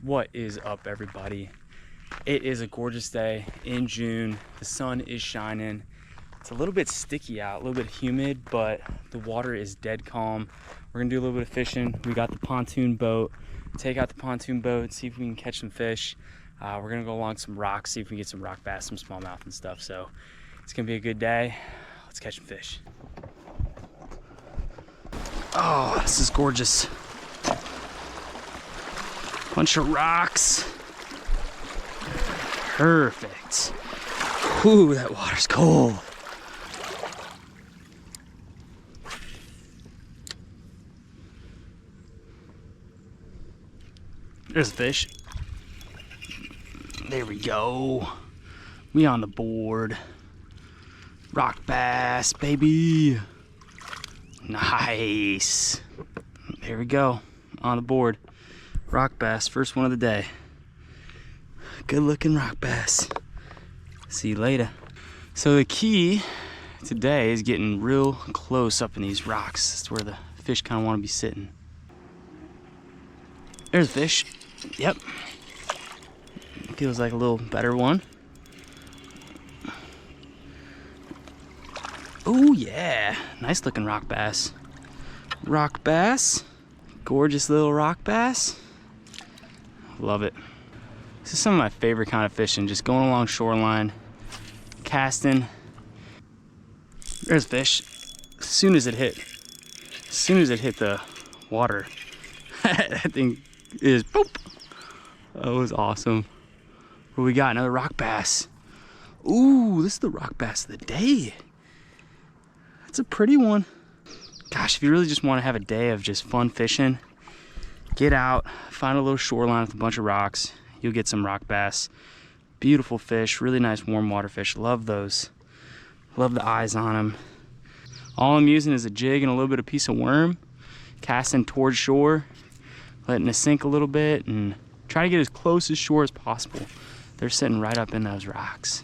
What is up, everybody? It is a gorgeous day in June. The sun is shining. It's a little bit sticky out, a little bit humid, but the water is dead calm. We're gonna do a little bit of fishing. We got the pontoon boat. Take out the pontoon boat, see if we can catch some fish. We're gonna go along some rocks, see if we can get some rock bass, some smallmouth and stuff. So it's gonna be a good day. Let's catch some fish. Oh, this is gorgeous. Bunch of rocks. Perfect. Ooh, that water's cold. There's a fish. There we go. We on the board. Rock bass, baby. Nice. There we go. On the board. Rock bass, first one of the day. Good looking rock bass. See you later. So the key today is getting real close up in these rocks. That's where the fish kind of want to be sitting. There's a fish. Yep. Feels like a little better one. Oh yeah, nice looking rock bass. Rock bass, gorgeous little rock bass. Love it. This is some of my favorite kind of fishing, just going along shoreline, casting. There's a fish. As soon as it hit the water, that thing is boop. That was awesome. What we got? Another rock bass. Ooh, this is the rock bass of the day. That's a pretty one. Gosh, if you really just want to have a day of just fun fishing, get out, find a little shoreline with a bunch of rocks. You'll get some rock bass. Beautiful fish, really nice warm water fish. Love those. Love the eyes on them. All I'm using is a jig and a little bit of piece of worm, casting towards shore, letting it sink a little bit, and try to get as close as shore as possible. They're sitting right up in those rocks.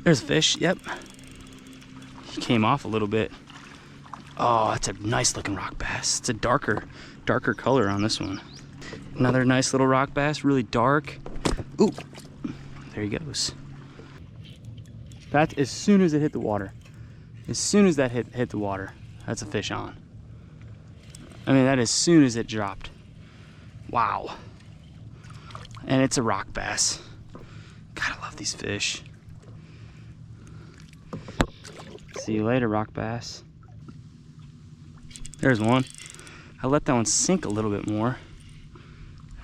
There's a fish, yep. He came off a little bit. Oh, that's a nice looking rock bass. It's a darker color on this one. Another nice little rock bass, really dark. Ooh, there he goes. That's as soon as it hit the water. As soon as that hit the water, that's a fish on. I mean, that as soon as it dropped. Wow. And it's a rock bass. God, I love these fish. See you later, rock bass. There's one. I let that one sink a little bit more.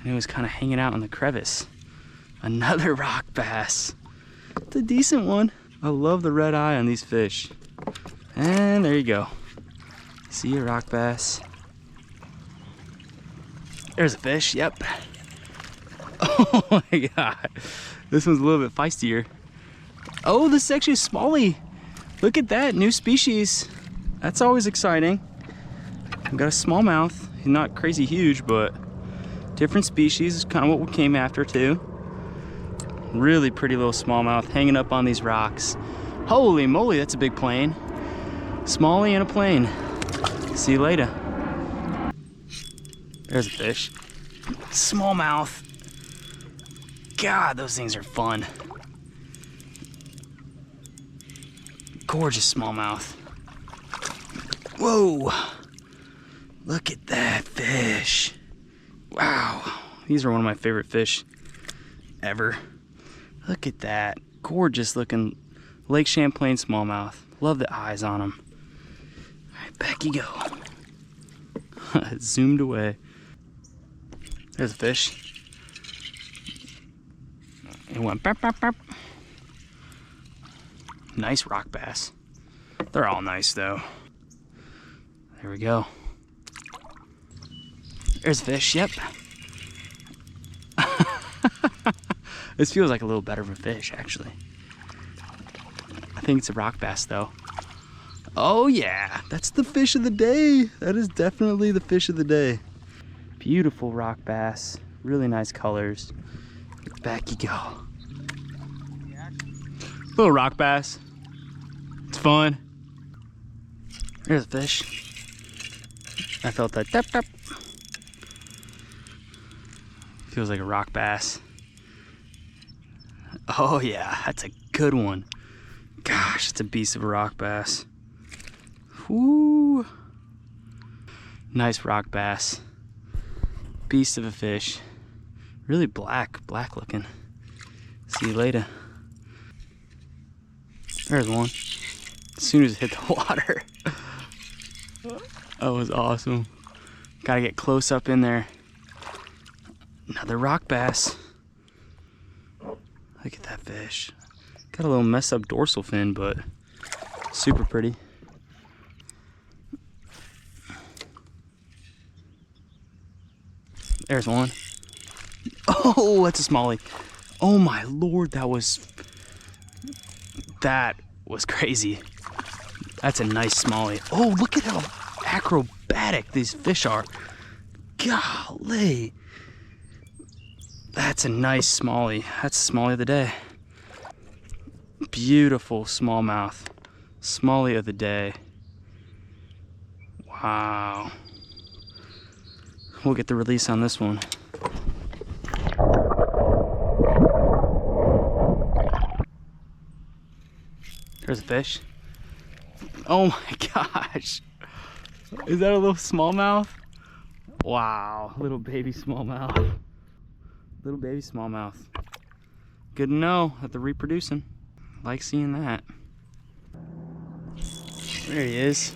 And it was kind of hanging out in the crevice. Another rock bass. It's a decent one. I love the red eye on these fish. And there you go. See you, rock bass. There's a fish, yep. Oh my God. This one's a little bit feistier. Oh, this is actually a smallie. Look at that, new species. That's always exciting. I've got a smallmouth. He's not crazy huge, but different species is kind of what we came after too. Really pretty little smallmouth hanging up on these rocks. Holy moly, that's a big plane. Smallie and a plane. See you later. There's a fish. Smallmouth. God, those things are fun. Gorgeous smallmouth. Whoa. Look at that fish. Wow. These are one of my favorite fish ever. Look at that. Gorgeous looking Lake Champlain smallmouth. Love the eyes on them. All right, back you go. Zoomed away. There's a fish. It went bap, bap, bap. Nice rock bass. They're all nice though. There we go. There's a fish, yep. This feels like a little better of a fish, actually. I think it's a rock bass though. Oh yeah, that's the fish of the day. That is definitely the fish of the day. Beautiful rock bass, really nice colors. Back you go. Little rock bass. It's fun. There's a fish. I felt that tap tap. Feels like a rock bass. Oh yeah, that's a good one. Gosh, it's a beast of a rock bass. Whoo! Nice rock bass. Beast of a fish. Really black looking. See you later. There's one. As soon as it hit the water. That was awesome. Gotta get close up in there. Another rock bass. Look at that fish. Got a little messed up dorsal fin, but super pretty. There's one. Oh, that's a smallie. Oh my Lord, that was crazy. That's a nice smallie. Oh, look at how acrobatic these fish are. Golly. That's a nice smallie. That's the smallie of the day. Beautiful smallmouth. Smallie of the day. Wow. We'll get the release on this one. There's a fish. Oh my gosh. Is that a little smallmouth? Wow, little baby smallmouth. Little baby smallmouth. Good to know that they're reproducing. Like seeing that. There he is.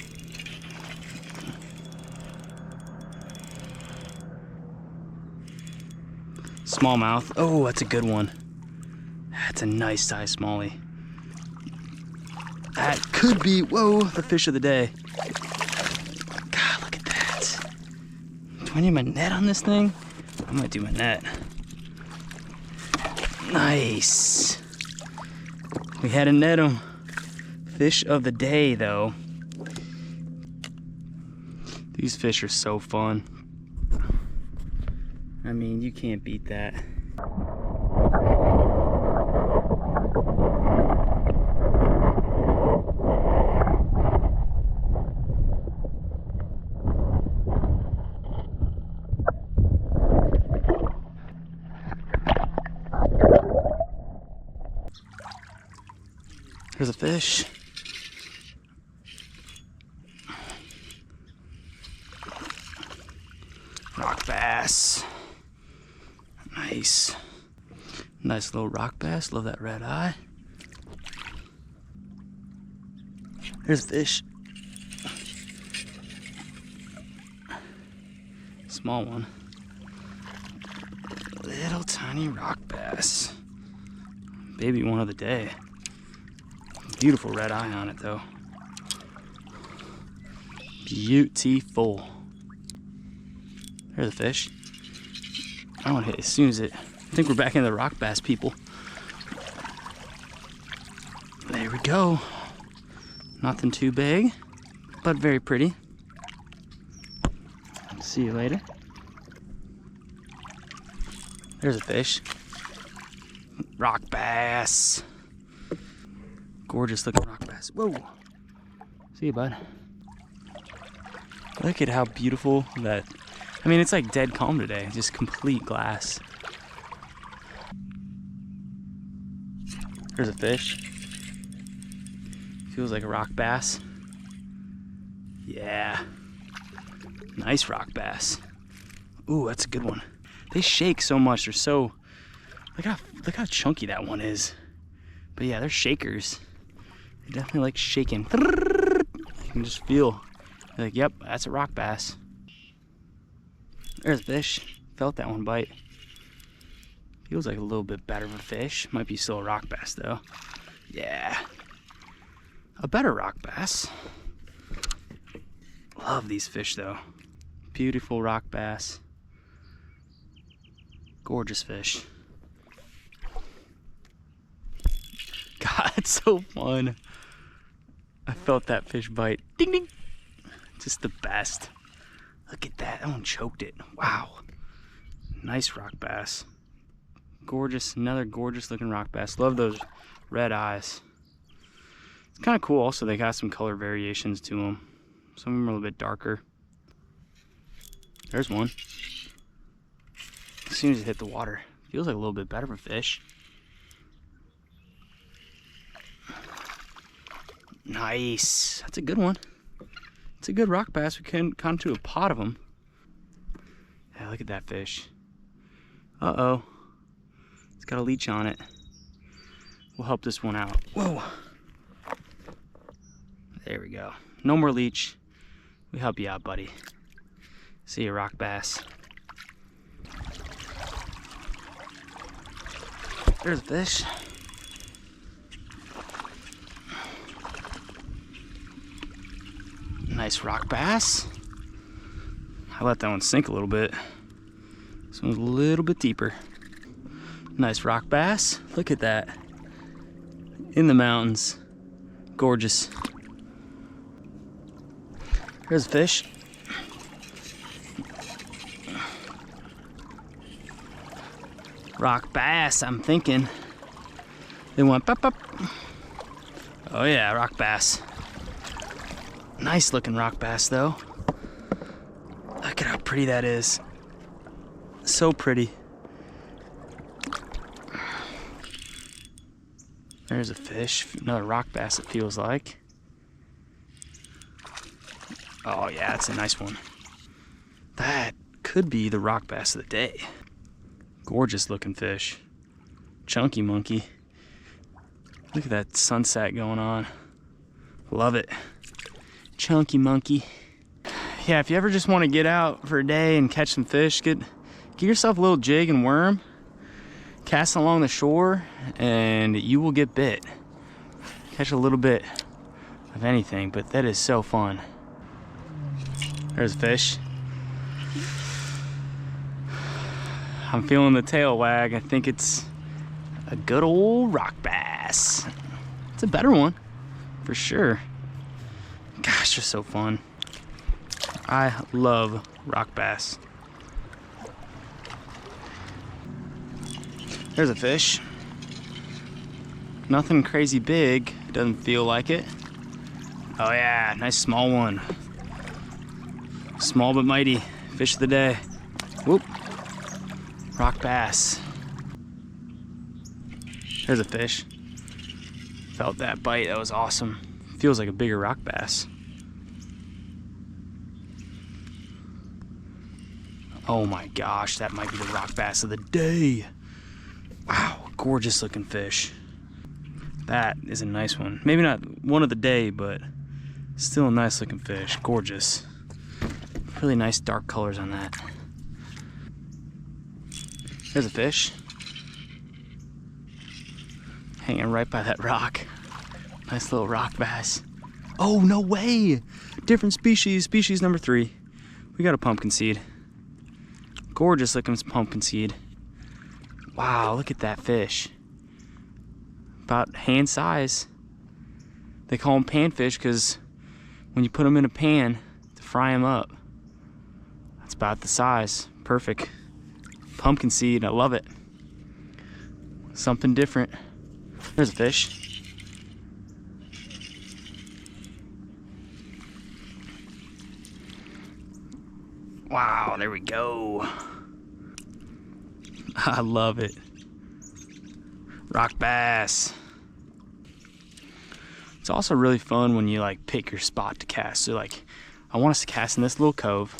Smallmouth. Oh, that's a good one. That's a nice size smallie. That could be, whoa, the fish of the day. God, look at that. Do I need my net on this thing? I might do my net. Nice. We had to net him. Fish of the day, though. These fish are so fun. I mean, you can't beat that. There's a fish. Rock bass. Nice. Nice little rock bass. Love that red eye. There's a fish. Small one. Little tiny rock bass. Baby one of the day. Beautiful red eye on it though. Beautiful. There's a fish. I want to hit as soon as it. I think we're back into the rock bass, people. There we go. Nothing too big, but very pretty. See you later. There's a fish. Rock bass. Gorgeous looking rock bass. Whoa. See you, bud. Look at how beautiful that. I mean, it's like dead calm today. Just complete glass. There's a fish. Feels like a rock bass. Yeah. Nice rock bass. Ooh, that's a good one. They shake so much. They're so. Look how chunky that one is. But yeah, they're shakers. They definitely like shaking. You can just feel. You're like, yep, that's a rock bass. There's a fish. Felt that one bite. Feels like a little bit better of a fish. Might be still a rock bass though. Yeah. A better rock bass. Love these fish though. Beautiful rock bass. Gorgeous fish. God, it's so fun. I felt that fish bite. Ding ding. Just the best. Look at that. That one choked it. Wow. Nice rock bass. Gorgeous. Another gorgeous looking rock bass. Love those red eyes. It's kind of cool also. They got some color variations to them. Some of them are a little bit darker. There's one. as soon as it hit the water. Feels like a little bit better of a fish. Nice. That's a good one. It's a good rock bass. We caught into a pot of them. Yeah, look at that fish. Uh-oh. It's got a leech on it. We'll help this one out. Whoa. There we go. No more leech. We help you out, buddy. See you, rock bass. There's a fish. Nice rock bass. I let that one sink a little bit. This one's a little bit deeper. Nice rock bass. Look at that. In the mountains. Gorgeous. There's a fish. Rock bass, I'm thinking. They went pop, pop. Oh yeah, rock bass. Nice looking rock bass though. Look at how pretty that is. So pretty. There's a fish, another rock bass it feels like. Oh yeah, that's a nice one. That could be the rock bass of the day. Gorgeous looking fish. Chunky monkey. Look at that sunset going on. Love it. Chunky monkey. Yeah, if you ever just want to get out for a day and catch some fish, get yourself a little jig and worm. Cast along the shore and you will get bit. Catch a little bit of anything, but that is so fun. There's a fish. I'm feeling the tail wag. I think it's a good old rock bass. It's a better one, for sure. Gosh, they're so fun. I love rock bass. There's a fish. Nothing crazy big, doesn't feel like it. Oh yeah, nice small one. Small but mighty, fish of the day. Whoop. Rock bass. There's a fish. Felt that bite, that was awesome. Feels like a bigger rock bass. Oh my gosh, that might be the rock bass of the day. Wow, gorgeous looking fish. That is a nice one. Maybe not one of the day, but still a nice looking fish. Gorgeous. Really nice dark colors on that. There's a fish. Hanging right by that rock. Nice little rock bass. Oh, no way! Different species, species number 3. We got a pumpkinseed. Gorgeous looking pumpkinseed. Wow, look at that fish. About hand size. They call them panfish because when you put them in a pan to fry them up, that's about the size. Perfect. Pumpkinseed, I love it. Something different. There's a fish. Wow, there we go. I love it. Rock bass. It's also really fun when you like pick your spot to cast. So like, I want us to cast in this little cove.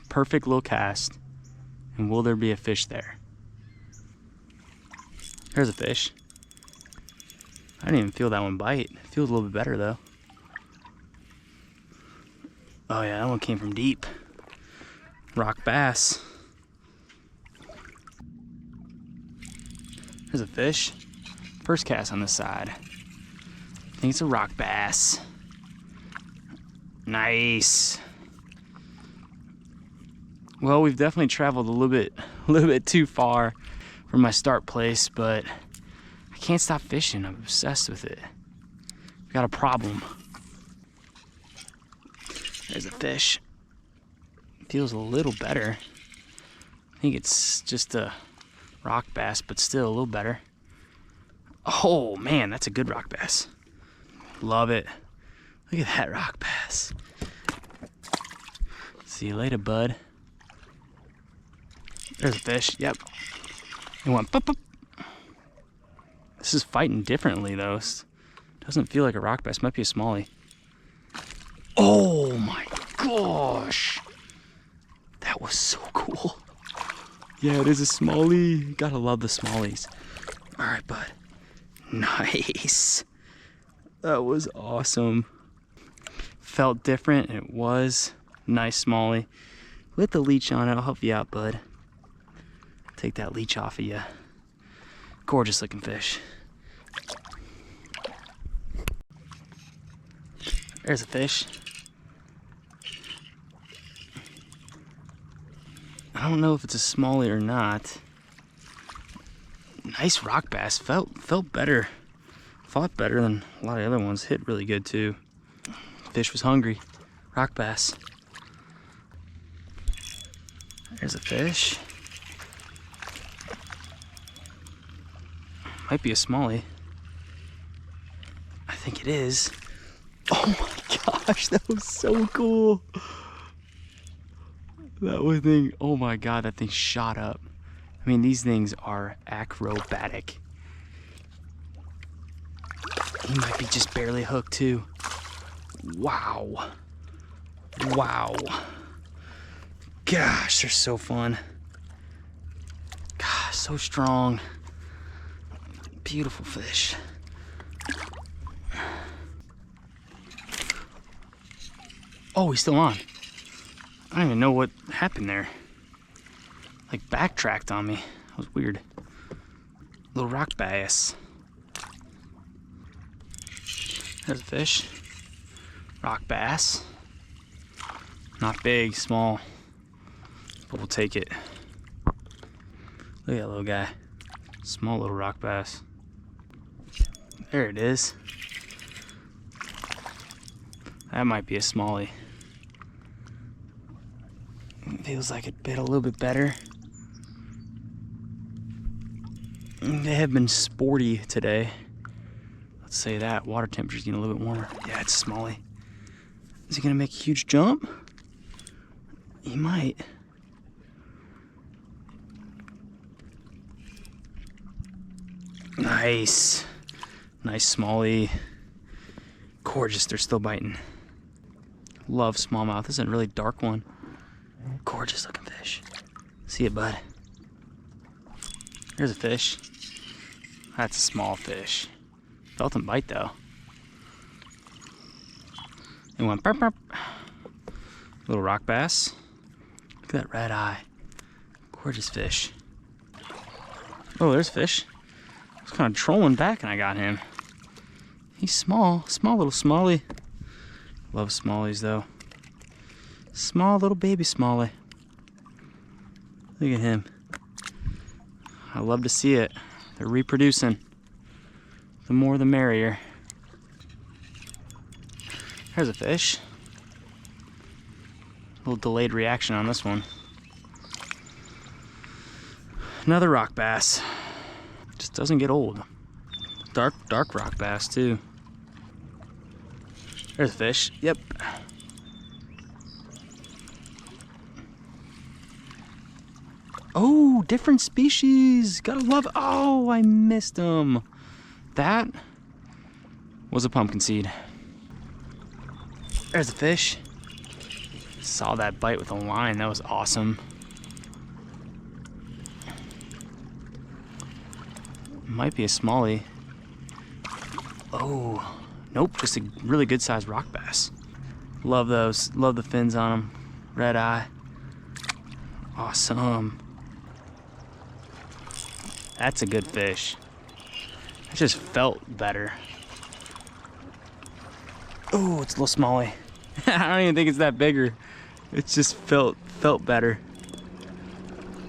Perfect little cast. And will there be a fish there? There's a fish. I didn't even feel that one bite. It feels a little bit better though. Oh yeah, that one came from deep. Rock bass. There's a fish. First cast on this side. I think it's a rock bass. Nice. Well, we've definitely traveled a little bit too far from my start place, but I can't stop fishing. I'm obsessed with it. I've got a problem. There's a fish. Feels a little better. I think it's just a rock bass, but still a little better. Oh man, that's a good rock bass. Love it. Look at that rock bass. See you later, bud. There's a fish, yep. It went pop, pop. This is fighting differently though. Doesn't feel like a rock bass, might be a smallie. Oh my gosh. That was so cool. Yeah, it is a smallie. Gotta love the smallies. All right, bud. Nice. That was awesome. Felt different, it was. Nice smallie. With the leech on it, I'll help you out, bud. Take that leech off of you. Gorgeous looking fish. There's a fish. I don't know if it's a smallie or not. Nice rock bass. Felt better. Fought better than a lot of the other ones. Hit really good too. Fish was hungry. Rock bass. There's a fish. Might be a smallie. I think it is. Oh my gosh, that was so cool. That one thing, oh my god, that thing shot up. I mean, these things are acrobatic. He might be just barely hooked too. Wow. Wow. Gosh, they're so fun. Gosh, so strong. Beautiful fish. Oh, he's still on. I don't even know what happened there. Like backtracked on me. That was weird. Little rock bass. There's a fish. Rock bass. Not big, small. But we'll take it. Look at that little guy. Small little rock bass. There it is. That might be a smallie. Feels like it bit a little bit better. They have been sporty today. Let's say that. Water temperature's getting a little bit warmer. Yeah, it's a smallie. Is he gonna make a huge jump? He might. Nice. Nice smallie. Gorgeous, they're still biting. Love smallmouth. This is a really dark one. Gorgeous looking fish. See ya, bud. Here's a fish. That's a small fish. Felt him bite though. It went burp burp. Little rock bass. Look at that red eye. Gorgeous fish. Oh, there's a fish. I was kind of trolling back and I got him. He's small little smallie. Love smallies though. Small little baby smallie. Look at him. I love to see it. They're reproducing. The more the merrier. There's a fish. A little delayed reaction on this one. Another rock bass. Just doesn't get old. Dark rock bass too. There's a fish. Yep. Oh, different species. Gotta love. Oh, I missed them. That was a pumpkinseed. There's a fish. Saw that bite with a line. That was awesome. Might be a smallie. Oh, nope, just a really good sized rock bass. Love those. Love the fins on them. Red eye. Awesome. That's a good fish. It just felt better. Oh, it's a little smallie. I don't even think it's that bigger. It just felt better.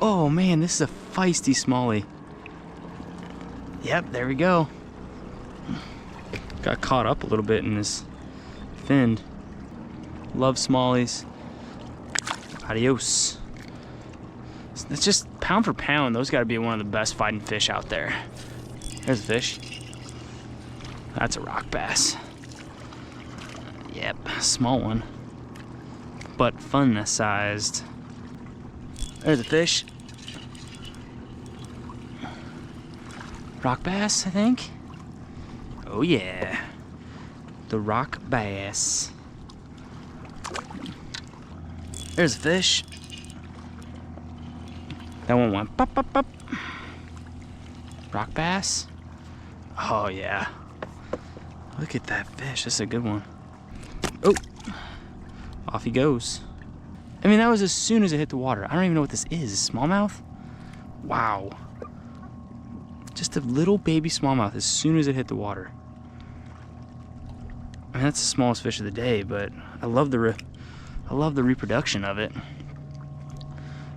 Oh man, this is a feisty smallie. Yep, there we go. Got caught up a little bit in this fin. Love smallies. Adios. It's just pound for pound, those gotta be one of the best fighting fish out there. There's a fish. That's a rock bass. Yep, small one, but fun sized. There's a fish. rock bass, I think. Oh yeah, the rock bass. There's a fish. That one went pop, pop, pop. Rock bass. Oh yeah. Look at that fish, that's a good one. Oh, off he goes. I mean, that was as soon as it hit the water. I don't even know what this is, smallmouth? Wow. Just a little baby smallmouth as soon as it hit the water. I mean, that's the smallest fish of the day, but I love the reproduction of it.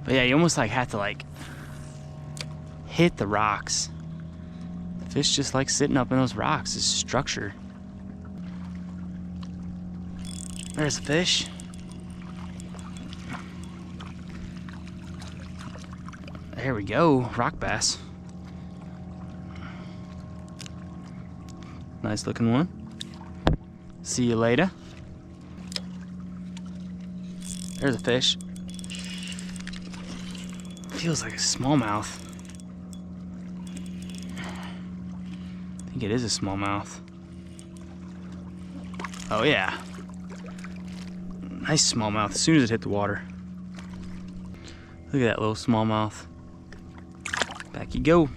But yeah, you almost like have to like hit the rocks. The fish just like sitting up in those rocks is structure. There's a fish. There we go, rock bass. Nice looking one. See you later. There's a fish. Feels like a smallmouth. I think it is a smallmouth. Oh yeah. Nice smallmouth as soon as it hit the water. Look at that little smallmouth. Back you go.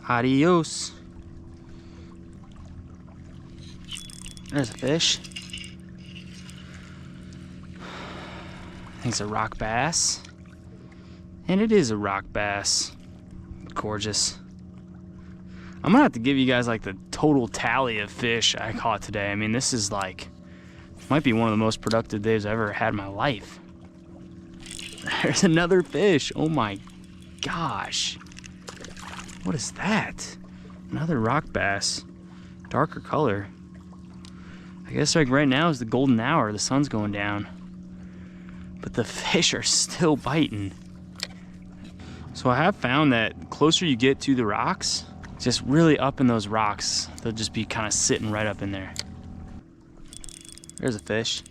Adios. There's a fish. I think it's a rock bass. And it is a rock bass. Gorgeous. I'm gonna have to give you guys like the total tally of fish I caught today. I mean, this is like, might be one of the most productive days I've ever had in my life. There's another fish. Oh my gosh. What is that? Another rock bass. Darker color. I guess like right now is the golden hour. The sun's going down. But the fish are still biting. So I have found that closer you get to the rocks, just really up in those rocks, they'll just be kind of sitting right up in there. There's a fish.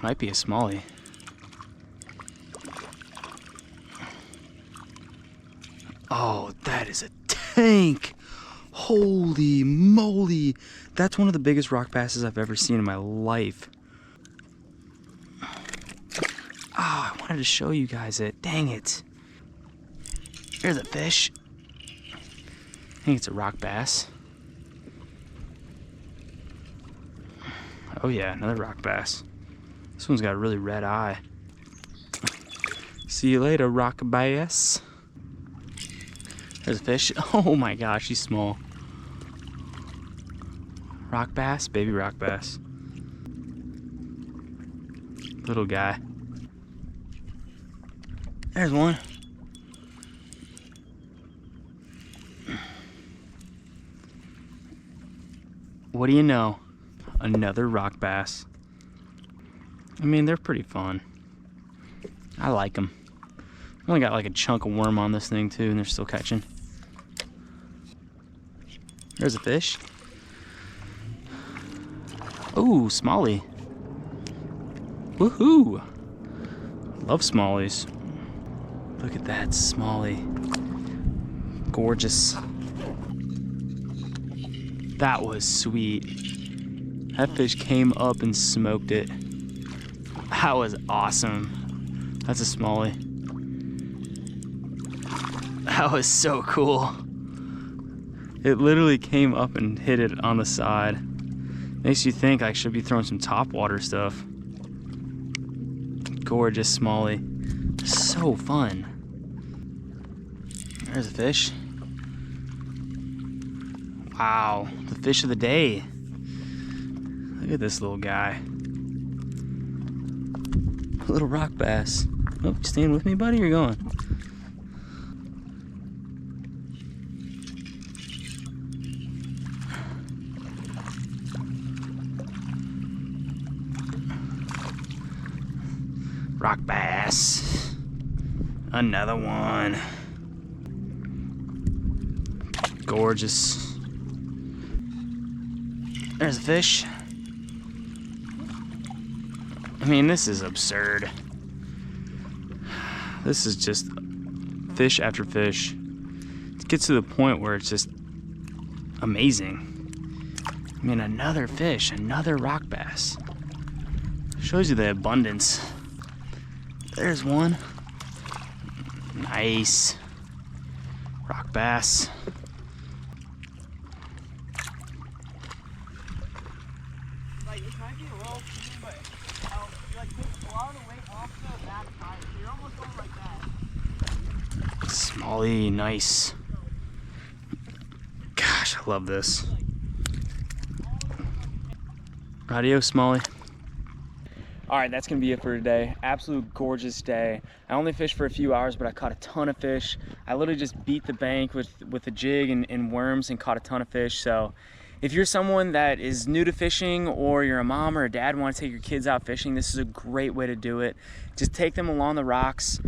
Might be a smallie. Oh, that is a tank. Holy moly. That's one of the biggest rock basses I've ever seen in my life. Oh, I wanted to show you guys it. Dang it. There's a fish. I think it's a rock bass. Oh yeah, another rock bass. This one's got a really red eye. See you later, rock bass. There's a fish. Oh my gosh, he's small. Rock bass, baby rock bass. Little guy. There's one. What do you know? Another rock bass. I mean, they're pretty fun. I like them. I only got like a chunk of worm on this thing too, and they're still catching. There's a fish. Ooh, smallie. Woohoo! Love smallies. Look at that smallie. Gorgeous. That was sweet. That fish came up and smoked it. That was awesome. That's a smallie. That was so cool. It literally came up and hit it on the side. Makes you think I should be throwing some topwater stuff. Gorgeous smallie. So fun. There's a fish. Wow, the fish of the day. Look at this little guy. A little rock bass. Oh, you staying with me, buddy? Or you're going? Rock bass. Another one. Gorgeous. There's a fish. I mean, this is absurd. This is just fish after fish. gets to the point where it's just amazing. I mean, another fish, another rock bass. Shows you the abundance. There's one. Nice. Rock bass. Like, it might be a little team, but like, take a lot of the weight off the back tire. So you're almost going like that. Smallie, nice. Gosh, I love this. Adios, Smallie. All right, that's gonna be it for today. Absolute gorgeous day. I only fished for a few hours, but I caught a ton of fish. I literally just beat the bank with a jig and worms and caught a ton of fish. So if you're someone that is new to fishing, or you're a mom or a dad and want to take your kids out fishing, this is a great way to do it. Just take them along the rocks,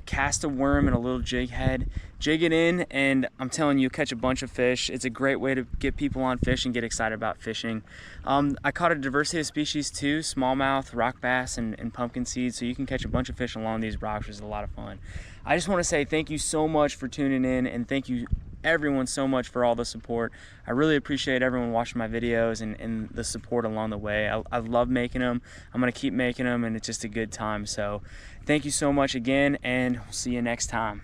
cast a worm and a little jig head, jig it in, and I'm telling you, catch a bunch of fish. It's a great way to get people on fish and get excited about fishing. I caught a diversity of species too, smallmouth, rock bass, and pumpkinseed, so you can catch a bunch of fish along these rocks, which is a lot of fun. I just want to say thank you so much for tuning in, and thank you everyone so much for all the support. I really appreciate everyone watching my videos and the support along the way. I love making them. I'm gonna keep making them, and it's just a good time. So thank you so much again, and we'll see you next time.